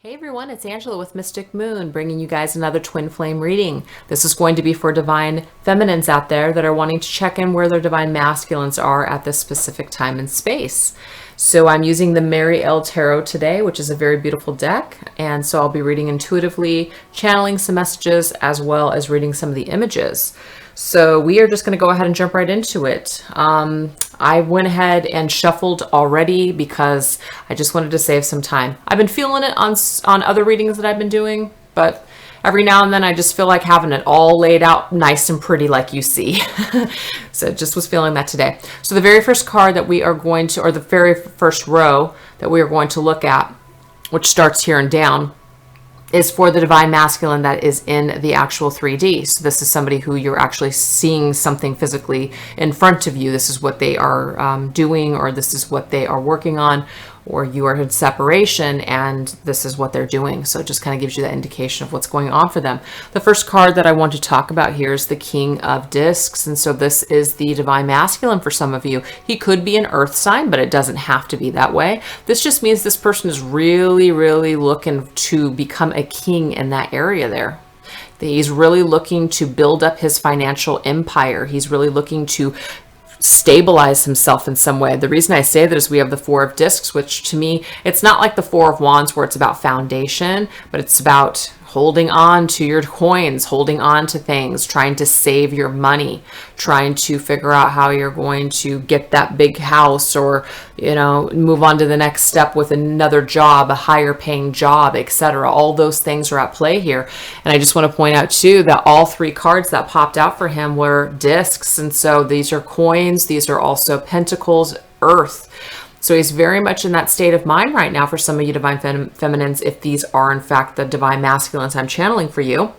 Hey everyone, it's Angela with Mystic Moon, bringing you guys another twin flame reading. This is going to be for divine feminines out there that are wanting to check in where their divine masculines are at this specific time and space. So I'm using the Mary L Tarot today, which is a very beautiful deck. And so I'll be reading intuitively, channeling some messages, as well as reading some of the images. So we are just going to go ahead and jump right into it. I went ahead and shuffled already because I just wanted to save some time. I've been feeling it on other readings that I've been doing, but every now and then I just feel like having it all laid out nice and pretty like you see. So just was feeling that today. So the very first card that we are going to, or the very first row that we are going to look at, which starts here and down, is for the divine masculine that is in the actual 3D. So this is somebody who you're actually seeing something physically in front of you. This is what they are doing, or this is what they are working on, or you are in separation and this is what they're doing. So it just kind of gives you that indication of what's going on for them. The first card that I want to talk about here is the King of Discs. And so this is the divine masculine for some of you. He could be an earth sign, but it doesn't have to be that way. This just means this person is really, really looking to become a king in that area there. He's really looking to build up his financial empire. He's really looking to stabilize himself in some way. The reason I say that is we have the Four of Discs, which to me, it's not like the Four of Wands where it's about foundation, but it's about holding on to your coins, holding on to things, trying to save your money, trying to figure out how you're going to get that big house, or, you know, move on to the next step with another job, a higher paying job, etc. All those things are at play here. And I just want to point out too that all three cards that popped out for him were discs. And so these are coins. These are also pentacles, earth. So he's very much in that state of mind right now for some of you divine feminines, if these are in fact the divine masculines I'm channeling for you.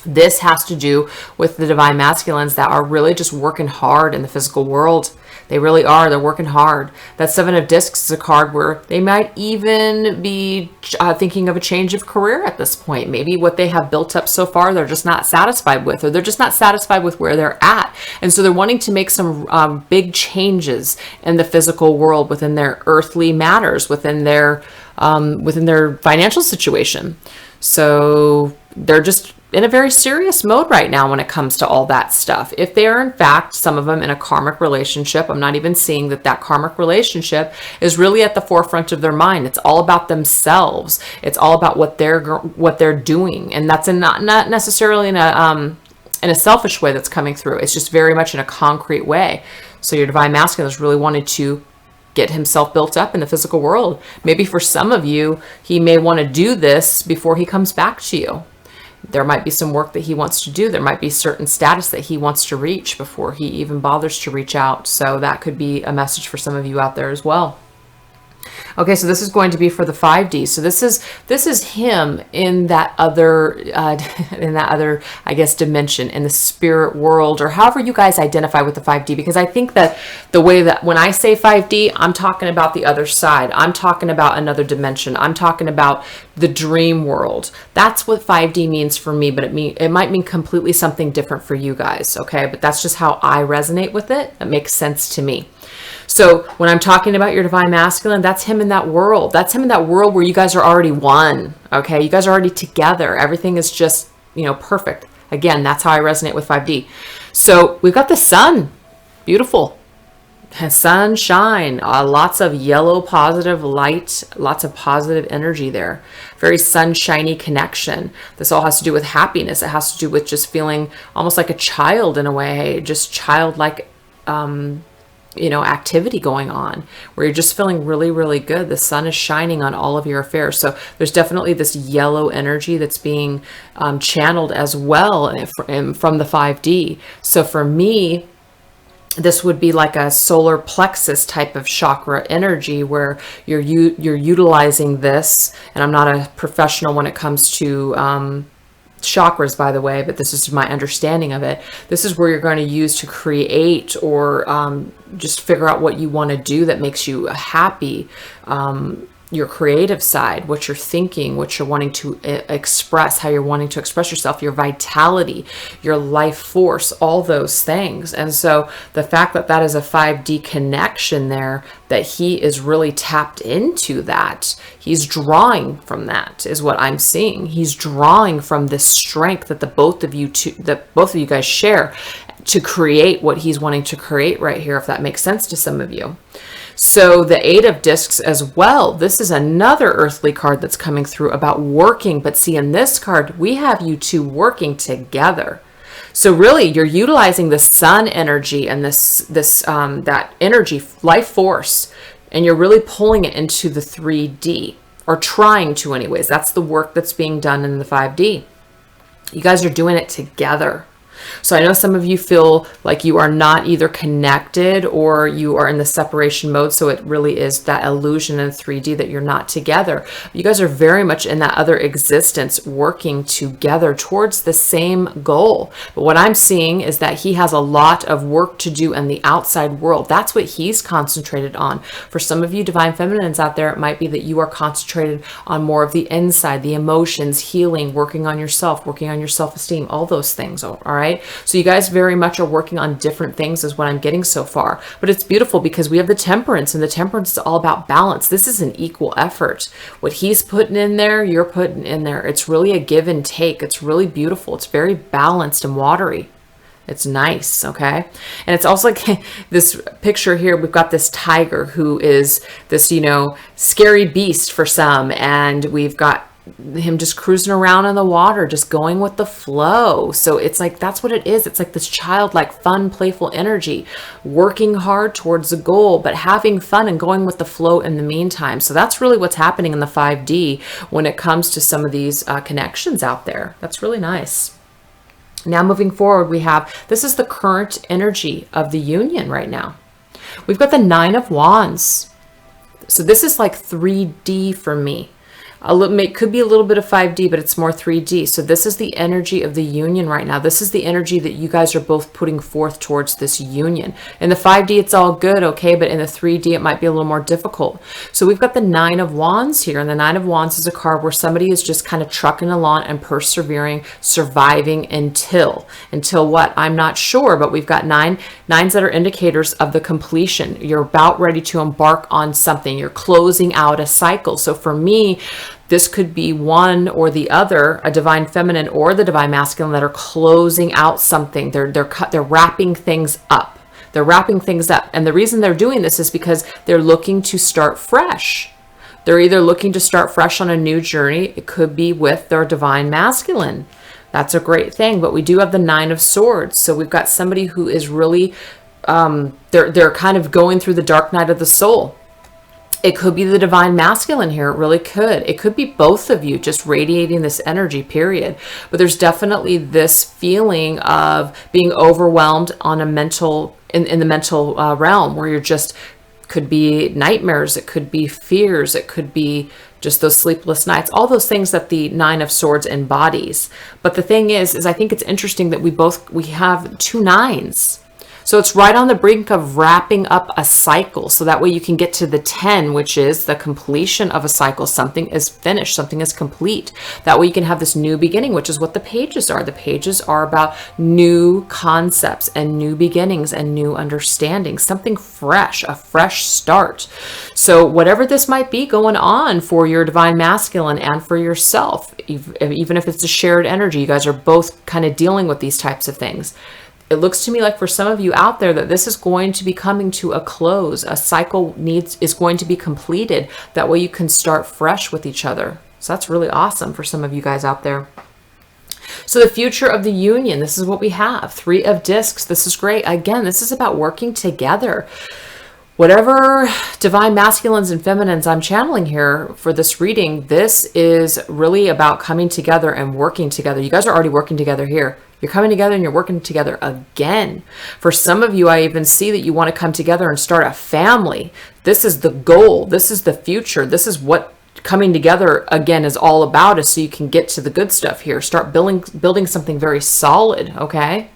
This has to do with the divine masculines that are really just working hard in the physical world. They really are. They're working hard. That Seven of Discs is a card where they might even be thinking of a change of career at this point. Maybe what they have built up so far, they're just not satisfied with, or they're just not satisfied with where they're at. And so they're wanting to make some big changes in the physical world, within their earthly matters, within their financial situation. So they're just in a very serious mode right now when it comes to all that stuff. If they are in fact, some of them in a karmic relationship, I'm not even seeing that karmic relationship is really at the forefront of their mind. It's all about themselves. It's all about what they're doing. And that's not necessarily in a selfish way that's coming through. It's just very much in a concrete way. So your divine masculine has really wanted to get himself built up in the physical world. Maybe for some of you, he may want to do this before he comes back to you. There might be some work that he wants to do. There might be certain status that he wants to reach before he even bothers to reach out. So that could be a message for some of you out there as well. Okay, so this is going to be for the 5D. So this is him in that other I guess dimension, in the spirit world, or however you guys identify with the 5D, because I think that the way that when I say 5D, I'm talking about the other side. I'm talking about another dimension. I'm talking about the dream world. That's what 5D means for me, but it might mean completely something different for you guys, okay? But that's just how I resonate with it. It makes sense to me. So when I'm talking about your divine masculine, that's him in that world. That's him in that world where you guys are already one, okay? You guys are already together. Everything is just, perfect. Again, that's how I resonate with 5D. So we've got the sun. Beautiful. Sunshine. Lots of yellow positive light. Lots of positive energy there. Very sunshiny connection. This all has to do with happiness. It has to do with just feeling almost like a child in a way. Just childlike activity going on, where you're just feeling really, really good. The sun is shining on all of your affairs. So there's definitely this yellow energy that's being channeled as well from the 5D. So for me, this would be like a solar plexus type of chakra energy, where you're utilizing this. And I'm not a professional when it comes to chakras, by the way, but this is my understanding of it. This is where you're going to use to create, or just figure out what you want to do that makes you happy. your creative side, what you're thinking, what you're wanting to express, how you're wanting to express yourself, your vitality, your life force, all those things. And so the fact that that is a 5D connection there, that he is really tapped into that, he's drawing from that is what I'm seeing. He's drawing from this strength that both of you guys share to create what he's wanting to create right here, if that makes sense to some of you. So the 8 of discs as well, this is another earthly card that's coming through about working. But see, in this card, we have you two working together. So really, you're utilizing the sun energy and that energy, life force, and you're really pulling it into the 3D, or trying to anyways. That's the work that's being done in the 5D. You guys are doing it together. So I know some of you feel like you are not either connected or you are in the separation mode. So it really is that illusion in 3D that you're not together. You guys are very much in that other existence, working together towards the same goal. But what I'm seeing is that he has a lot of work to do in the outside world. That's what he's concentrated on. For some of you divine feminines out there, it might be that you are concentrated on more of the inside, the emotions, healing, working on yourself, working on your self-esteem, all those things. All right. So you guys very much are working on different things is what I'm getting so far. But it's beautiful because we have the temperance, and the temperance is all about balance. This is an equal effort. What he's putting in there, you're putting in there. It's really a give and take. It's really beautiful. It's very balanced and watery. It's nice, okay? And it's also like this picture here, we've got this tiger who is this, scary beast for some, and we've got him just cruising around in the water, just going with the flow. So it's like, that's what it is. It's like this childlike, fun, playful energy, working hard towards a goal, but having fun and going with the flow in the meantime. So that's really what's happening in the 5D when it comes to some of these connections out there. That's really nice. Now moving forward, this is the current energy of the union right now. We've got the 9 of Wands. So this is like 3D for me. It could be a little bit of 5D, but it's more 3D. So this is the energy of the union right now. This is the energy that you guys are both putting forth towards this union. In the 5D, it's all good, okay? But in the 3D, it might be a little more difficult. So we've got the 9 of Wands here. And the 9 of Wands is a card where somebody is just kind of trucking along and persevering, surviving until what? I'm not sure, but we've got nines that are indicators of the completion. You're about ready to embark on something. You're closing out a cycle. So for me, this could be one or the other, a divine feminine or the divine masculine, that are closing out something. They're wrapping things up. They're wrapping things up. And the reason they're doing this is because they're looking to start fresh. They're either looking to start fresh on a new journey. It could be with their divine masculine. That's a great thing. But we do have the 9 of Swords. So we've got somebody who is really, they're kind of going through the dark night of the soul. It could be the divine masculine here. It really could. It could be both of you just radiating this energy, period. But there's definitely this feeling of being overwhelmed on a mental, in the mental realm, where you're just, could be nightmares. It could be fears. It could be just those sleepless nights, all those things that the 9 of Swords embodies. But the thing is I think it's interesting that we have 2 9s. So it's right on the brink of wrapping up a cycle. So that way you can get to the 10, which is the completion of a cycle. Something is finished. Something is complete. That way you can have this new beginning, which is what the pages are. The pages are about new concepts and new beginnings and new understandings. Something fresh, a fresh start. So whatever this might be going on for your divine masculine and for yourself, even if it's a shared energy, you guys are both kind of dealing with these types of things. It looks to me like for some of you out there that this is going to be coming to a close. A cycle is going to be completed. That way you can start fresh with each other. So that's really awesome for some of you guys out there. So the future of the union, this is what we have. 3 of discs. This is great. Again, this is about working together. Whatever divine masculines and feminines I'm channeling here for this reading, this is really about coming together and working together. You guys are already working together here. You're coming together and you're working together again. For some of you, I even see that you want to come together and start a family. This is the goal. This is the future. This is what coming together again is all about, is so you can get to the good stuff here. Start building something very solid, okay?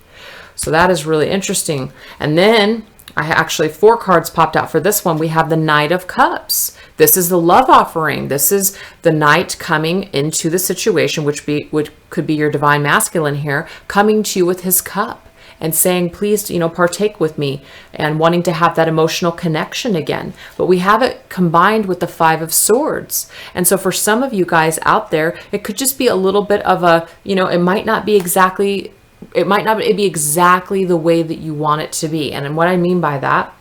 So that is really interesting. And then I actually 4 cards popped out for this one. We have the Knight of Cups. This is the love offering. This is the knight coming into the situation, which could be your divine masculine here, coming to you with his cup and saying, please, partake with me, and wanting to have that emotional connection again. But we have it combined with the 5 of Swords. And so for some of you guys out there, it could just be a little bit of a, it might not be exactly the way that you want it to be. And what I mean by that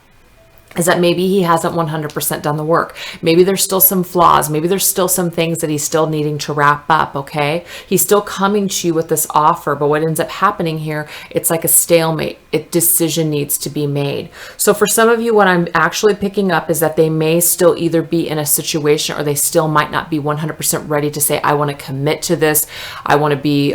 is that maybe he hasn't 100% done the work. Maybe there's still some flaws. Maybe there's still some things that he's still needing to wrap up, okay? He's still coming to you with this offer, but what ends up happening here, it's like a stalemate. A decision needs to be made. So for some of you, what I'm actually picking up is that they may still either be in a situation, or they still might not be 100% ready to say, I want to commit to this. I want to be,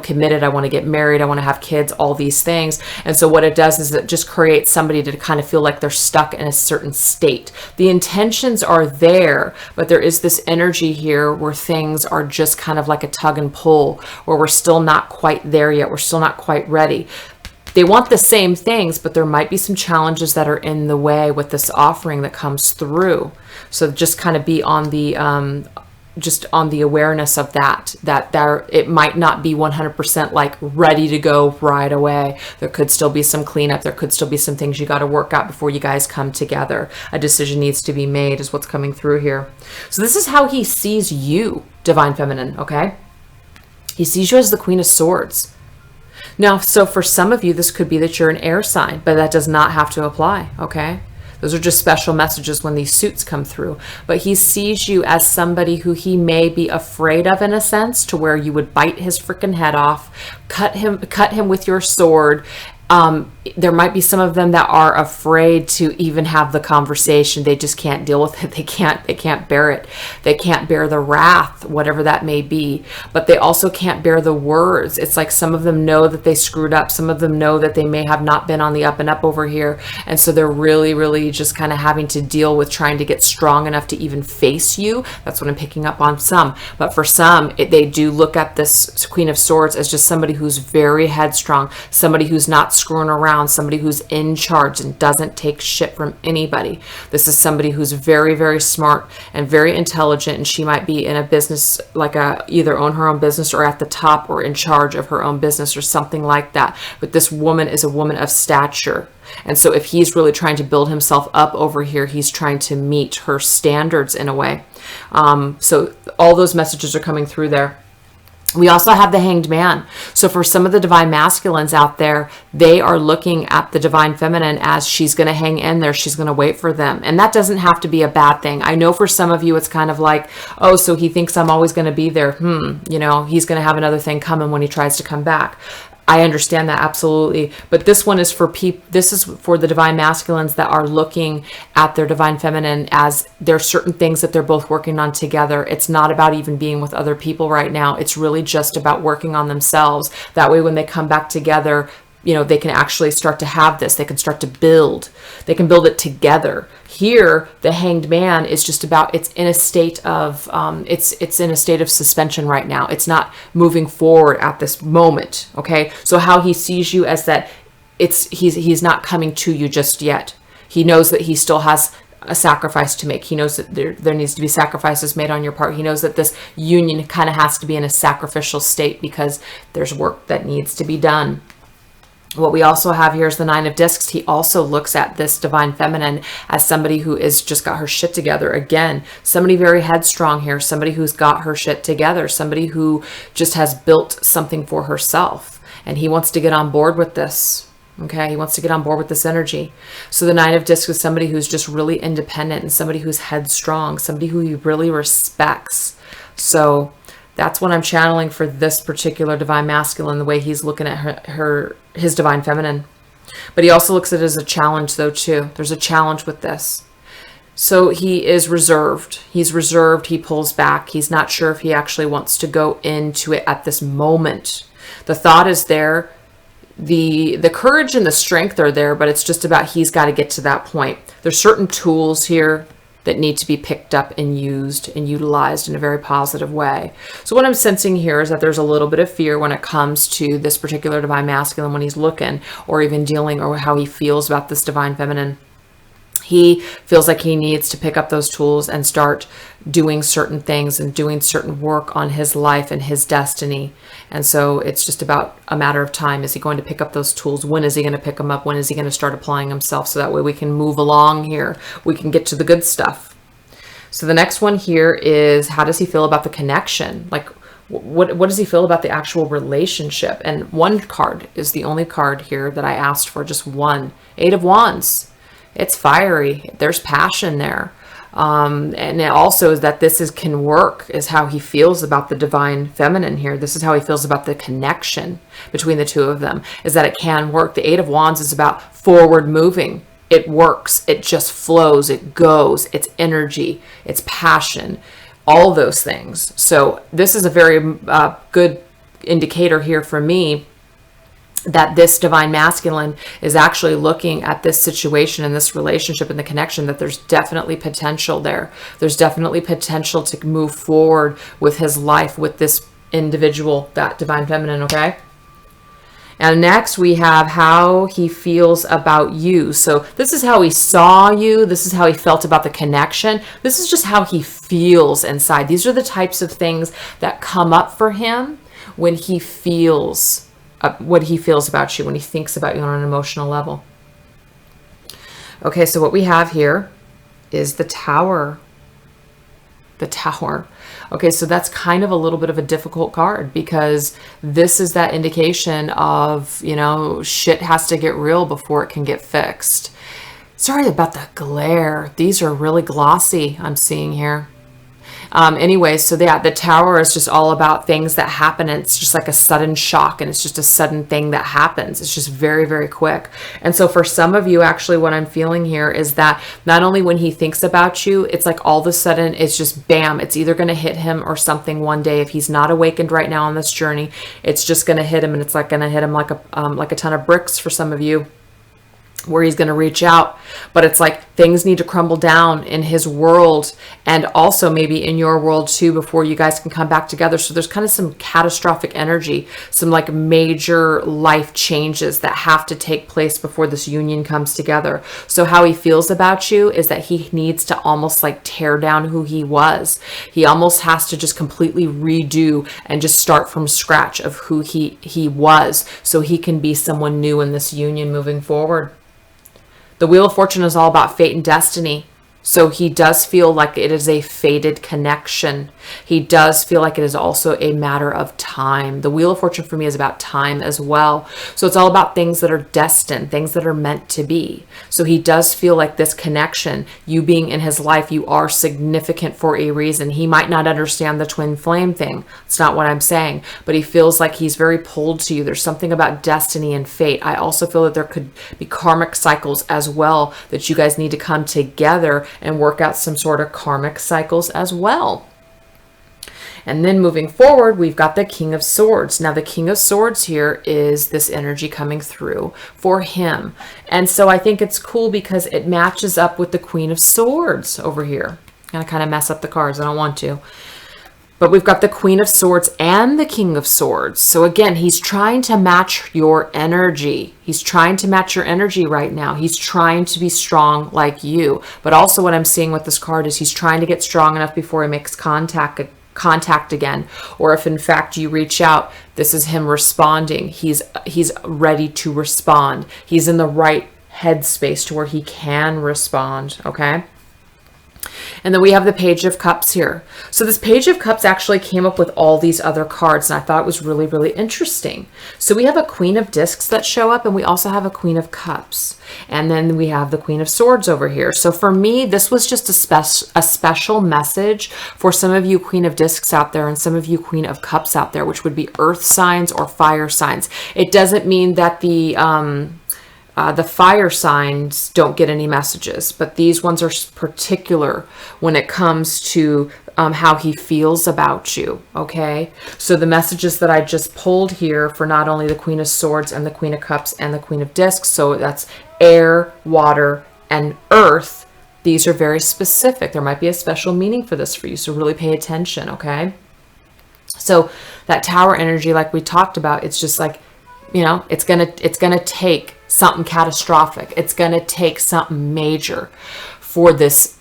committed. I want to get married. I want to have kids, all these things. And so what it does is it just creates somebody to kind of feel like they're stuck in a certain state. The intentions are there, but there is this energy here where things are just kind of like a tug and pull, where we're still not quite there yet. We're still not quite ready. They want the same things, but there might be some challenges that are in the way with this offering that comes through. So just kind of be on the just on the awareness of that there, it might not be 100% like ready to go right away. There could still be some cleanup. There could still be some things you got to work out before you guys come together. A decision needs to be made is what's coming through here. So this is how he sees you, Divine Feminine, okay? He sees you as the Queen of Swords. Now, so for some of you, this could be that you're an air sign, but that does not have to apply, okay? Those are just special messages when these suits come through. But he sees you as somebody who he may be afraid of, in a sense, to where you would bite his freaking head off, cut him with your sword. There might be some of them that are afraid to even have the conversation. They just can't deal with it. They can't bear it. They can't bear the wrath, whatever that may be. But they also can't bear the words. It's like some of them know that they screwed up. Some of them know that they may have not been on the up and up over here. And so they're really, really just kind of having to deal with trying to get strong enough to even face you. That's what I'm picking up on some. But for some, they do look at this Queen of Swords as just somebody who's very headstrong, somebody who's not screwing around, somebody who's in charge and doesn't take shit from anybody. This is somebody who's very, very smart and very intelligent, and she might be in a business, like either own her own business or at the top or in charge of her own business or something like that. But this woman is a woman of stature. And so if he's really trying to build himself up over here, he's trying to meet her standards in a way. So all those messages are coming through there. We also have the Hanged Man. So for some of the Divine Masculines out there, they are looking at the Divine Feminine as she's going to hang in there. She's going to wait for them. And that doesn't have to be a bad thing. I know for some of you, it's kind of like, oh, so he thinks I'm always going to be there. He's going to have another thing coming when he tries to come back. I understand that, absolutely. But this one is for this is for the Divine Masculines that are looking at their Divine Feminine as there are certain things that they're both working on together. It's not about even being with other people right now. It's really just about working on themselves. That way, when they come back together, they can actually start to have this. They can start to build. They can build it together. Here, the Hanged Man is just about, it's in a state of, it's in a state of suspension right now. It's not moving forward at this moment, okay? So how he sees you as that, he's not coming to you just yet. He knows that he still has a sacrifice to make. He knows that there needs to be sacrifices made on your part. He knows that this union kind of has to be in a sacrificial state because there's work that needs to be done. What we also have here is the Nine of Discs. He also looks at this Divine Feminine as somebody who is just got her shit together. Again, somebody very headstrong here, somebody who's got her shit together, somebody who just has built something for herself. And he wants to get on board with this. Okay, he wants to get on board with this energy. So the Nine of Discs is somebody who's just really independent and somebody who's headstrong, somebody who he really respects. So that's what I'm channeling for this particular Divine Masculine, the way he's looking at his Divine Feminine. But he also looks at it as a challenge, though, too. There's a challenge with this. So he is reserved. He's reserved. He pulls back. He's not sure if he actually wants to go into it at this moment. The thought is there. The courage and the strength are there, but it's just about he's got to get to that point. There's certain tools here that need to be picked up and used and utilized in a very positive way. So what I'm sensing here is that there's a little bit of fear when it comes to this particular Divine Masculine when he's looking or even dealing or how he feels about this Divine Feminine. He feels like he needs to pick up those tools and start doing certain things and doing certain work on his life and his destiny. And so it's just about a matter of time. Is he going to pick up those tools? When is he going to pick them up? When is he going to start applying himself? So that way we can move along here. We can get to the good stuff. So the next one here is, how does he feel about the connection? Like, what does he feel about the actual relationship? And one card is the only card here that I asked for, just one. 8 of Wands. It's fiery. There's passion there. And it also is that this can work, is how he feels about the divine feminine here. This is how he feels about the connection between the two of them, is that it can work. The 8 of Wands is about forward moving. It works. It just flows. It goes. It's energy. It's passion. All those things. So this is a very good indicator here for me that this divine masculine is actually looking at this situation and this relationship and the connection, that there's definitely potential there. There's definitely potential to move forward with his life with this individual, that divine feminine, okay? And next we have how he feels about you. So this is how he saw you. This is how he felt about the connection. This is just how he feels inside. These are the types of things that come up for him when he feels what he feels about you, when he thinks about you on an emotional level. Okay, so what we have here is the Tower. The Tower. Okay, so that's kind of a little bit of a difficult card, because this is that indication of, you know, shit has to get real before it can get fixed. Sorry about the glare. These are really glossy, I'm seeing here. Anyway, so yeah, the Tower is just all about things that happen, and it's just like a sudden shock, and it's just a sudden thing that happens. It's just very, very quick. And so for some of you, actually, what I'm feeling here is that not only when he thinks about you, it's like all of a sudden it's just bam, it's either going to hit him or something one day. If he's not awakened right now on this journey, it's just going to hit him, and it's like going to hit him like a ton of bricks for some of you, where he's going to reach out. But it's like things need to crumble down in his world, and also maybe in your world too, before you guys can come back together. So there's kind of some catastrophic energy, some like major life changes that have to take place before this union comes together. So how he feels about you is that he needs to almost like tear down who he was. He almost has to just completely redo and just start from scratch of who he was, so he can be someone new in this union moving forward. The Wheel of Fortune is all about fate and destiny. So he does feel like it is a fated connection. He does feel like it is also a matter of time. The Wheel of Fortune for me is about time as well. So it's all about things that are destined, things that are meant to be. So he does feel like this connection, you being in his life, you are significant for a reason. He might not understand the twin flame thing. It's not what I'm saying, but he feels like he's very pulled to you. There's something about destiny and fate. I also feel that there could be karmic cycles as well, that you guys need to come together and work out some sort of karmic cycles as well. And then moving forward, we've got the King of Swords. Now the King of Swords here is this energy coming through for him. And so I think it's cool because it matches up with the Queen of Swords over here. I'm going to kind of mess up the cards. I don't want to. But we've got the Queen of Swords and the King of Swords. So again, he's trying to match your energy. He's trying to match your energy right now. He's trying to be strong like you. But also what I'm seeing with this card is he's trying to get strong enough before he makes contact again. Or if in fact you reach out, this is him responding. He's ready to respond. He's in the right headspace to where he can respond, okay? And then we have the Page of Cups here. So this Page of Cups actually came up with all these other cards, and I thought it was really, really interesting. So we have a Queen of Discs that show up, and we also have a Queen of Cups. And then we have the Queen of Swords over here. So for me, this was just a special message for some of you Queen of Discs out there and some of you Queen of Cups out there, which would be earth signs or fire signs. It doesn't mean that the fire signs don't get any messages, but these ones are particular when it comes to how he feels about you, okay? So the messages that I just pulled here for not only the Queen of Swords and the Queen of Cups and the Queen of Discs, so that's air, water, and earth, these are very specific. There might be a special meaning for this for you, so really pay attention, okay? So that Tower energy, like we talked about, it's just like, you know, it's gonna take something catastrophic. It's going to take something major for this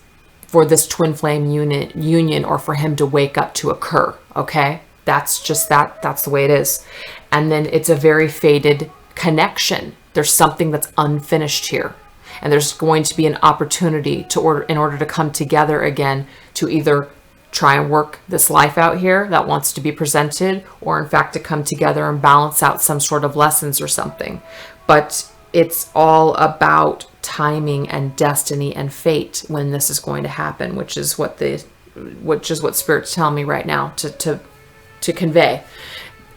twin flame union or for him to wake up to occur. Okay, that's just that's the way it is. And then it's a very fated connection. There's something that's unfinished here, and there's going to be an opportunity in order to come together again, to either try and work this life out here that wants to be presented, or in fact to come together and balance out some sort of lessons or something. But it's all about timing and destiny and fate when this is going to happen, which is what Spirit's telling me right now to convey.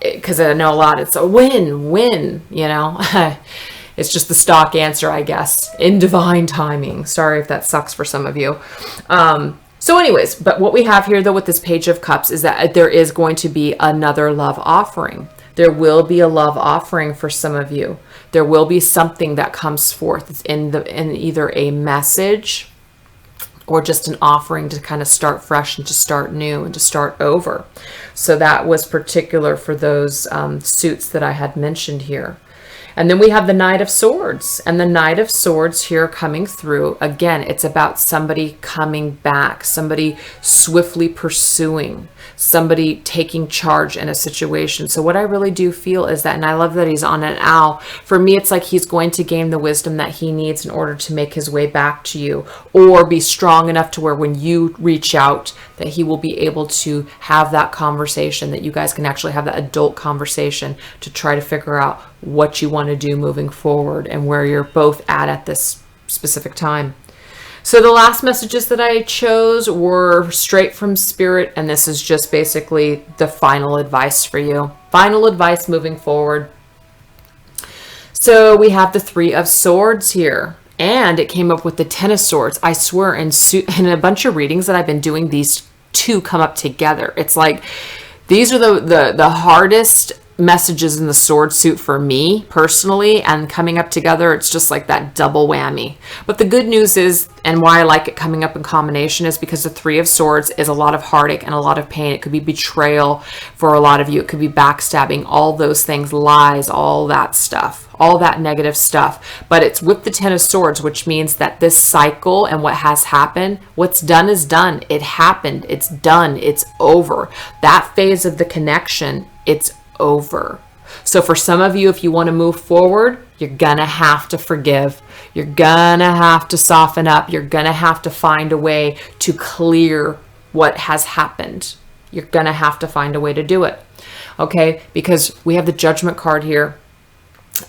Because I know a lot, it's a win, you know. It's just the stock answer, I guess, in divine timing. Sorry if that sucks for some of you. So anyways, but what we have here though with this Page of Cups is that there is going to be another love offering. There will be a love offering for some of you. There will be something that comes forth in either a message or just an offering to kind of start fresh and to start new and to start over. So that was particular for those suits that I had mentioned here. And then we have the Knight of Swords, and the Knight of Swords here coming through. Again, it's about somebody coming back, somebody swiftly pursuing, somebody taking charge in a situation. So what I really do feel is that, and I love that he's on an owl. For me, it's like he's going to gain the wisdom that he needs in order to make his way back to you, or be strong enough to where when you reach out, that he will be able to have that conversation, that you guys can actually have that adult conversation to try to figure out what you want to do moving forward and where you're both at this specific time. So the last messages that I chose were straight from Spirit, and this is just basically the final advice for you. Final advice moving forward. So we have the Three of Swords here, and it came up with the Ten of Swords. I swear in a bunch of readings that I've been doing, these two come up together. It's like these are the hardest messages in the sword suit for me personally, and coming up together, it's just like that double whammy. But the good news is, and why I like it coming up in combination, is because the Three of Swords is a lot of heartache and a lot of pain. It could be betrayal for a lot of you. It could be backstabbing, all those things, lies, all that stuff, all that negative stuff. But it's with the Ten of Swords, which means that this cycle and what has happened, what's done is done. It happened. It's done. It's over. That phase of the connection, it's over. So for some of you, if you want to move forward, you're gonna have to forgive. You're gonna have to soften up. You're gonna have to find a way to clear what has happened. You're gonna have to find a way to do it. Okay, because we have the Judgment card here.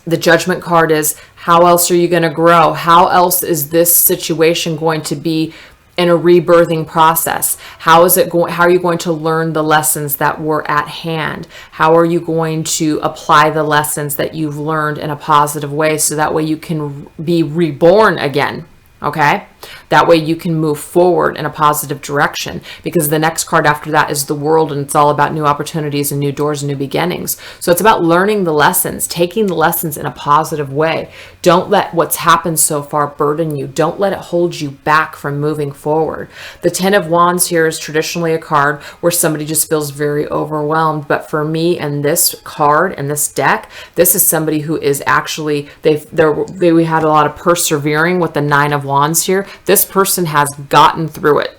The Judgment card is, how else are you going to grow? How else is this situation going to be in a rebirthing process? How are you going to learn the lessons that were at hand? How are you going to apply the lessons that you've learned in a positive way, so that way you can be reborn again? Okay, that way you can move forward in a positive direction, because the next card after that is the World, and it's all about new opportunities and new doors and new beginnings. So it's about learning the lessons, taking the lessons in a positive way. Don't let what's happened so far burden you. Don't let it hold you back from moving forward. The Ten of Wands here is traditionally a card where somebody just feels very overwhelmed. But for me and this card and this deck, this is somebody who is actually, we had a lot of persevering with the Nine of Wands here. This person has gotten through it.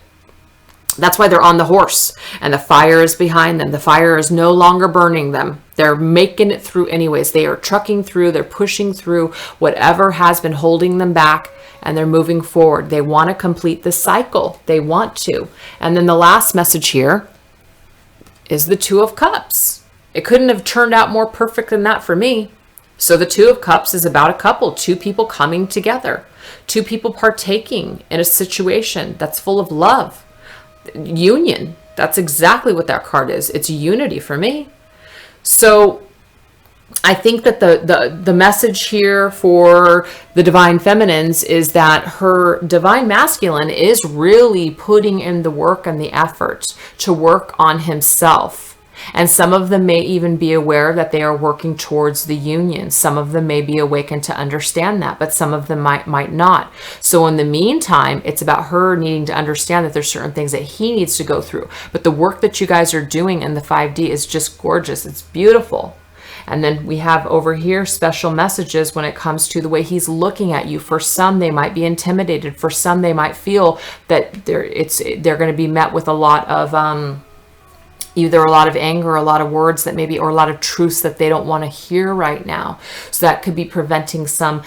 That's why they're on the horse, and the fire is behind them. The fire is no longer burning them. They're making it through anyways. They are trucking through. They're pushing through whatever has been holding them back, and they're moving forward. They want to complete the cycle. They want to. And then the last message here is the Two of Cups. It couldn't have turned out more perfect than that for me. So the Two of Cups is about a couple, two people coming together, two people partaking in a situation that's full of love. Union. That's exactly what that card is. It's unity for me. So I think that the message here for the Divine Feminines is that her Divine Masculine is really putting in the work and the effort to work on himself. And some of them may even be aware that they are working towards the union. Some of them may be awakened to understand that, but some of them might not. So in the meantime, it's about her needing to understand that there's certain things that he needs to go through. But the work that you guys are doing in the 5D is just gorgeous. It's beautiful. And then we have over here special messages when it comes to the way he's looking at you. For some, they might be intimidated. For some, they might feel that they're going to be met with a lot of either a lot of anger, a lot of words that maybe, or a lot of truths that they don't want to hear right now. So that could be preventing some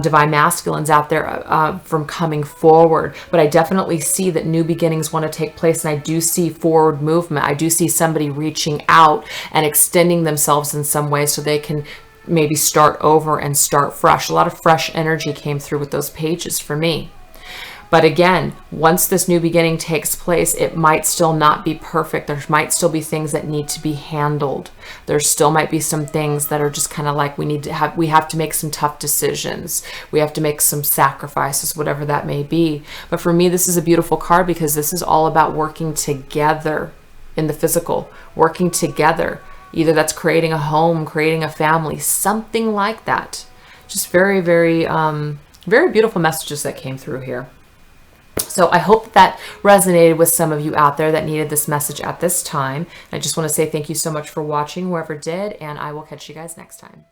divine masculines out there from coming forward. But I definitely see that new beginnings want to take place, and I do see forward movement. I do see somebody reaching out and extending themselves in some way so they can maybe start over and start fresh. A lot of fresh energy came through with those pages for me. But again, once this new beginning takes place, it might still not be perfect. There might still be things that need to be handled. There still might be some things that are just kind of like we have to make some tough decisions. We have to make some sacrifices, whatever that may be. But for me, this is a beautiful card because this is all about working together in the physical, working together. Either that's creating a home, creating a family, something like that. Just very, very, very beautiful messages that came through here. So I hope that resonated with some of you out there that needed this message at this time. I just want to say thank you so much for watching, whoever did, and I will catch you guys next time.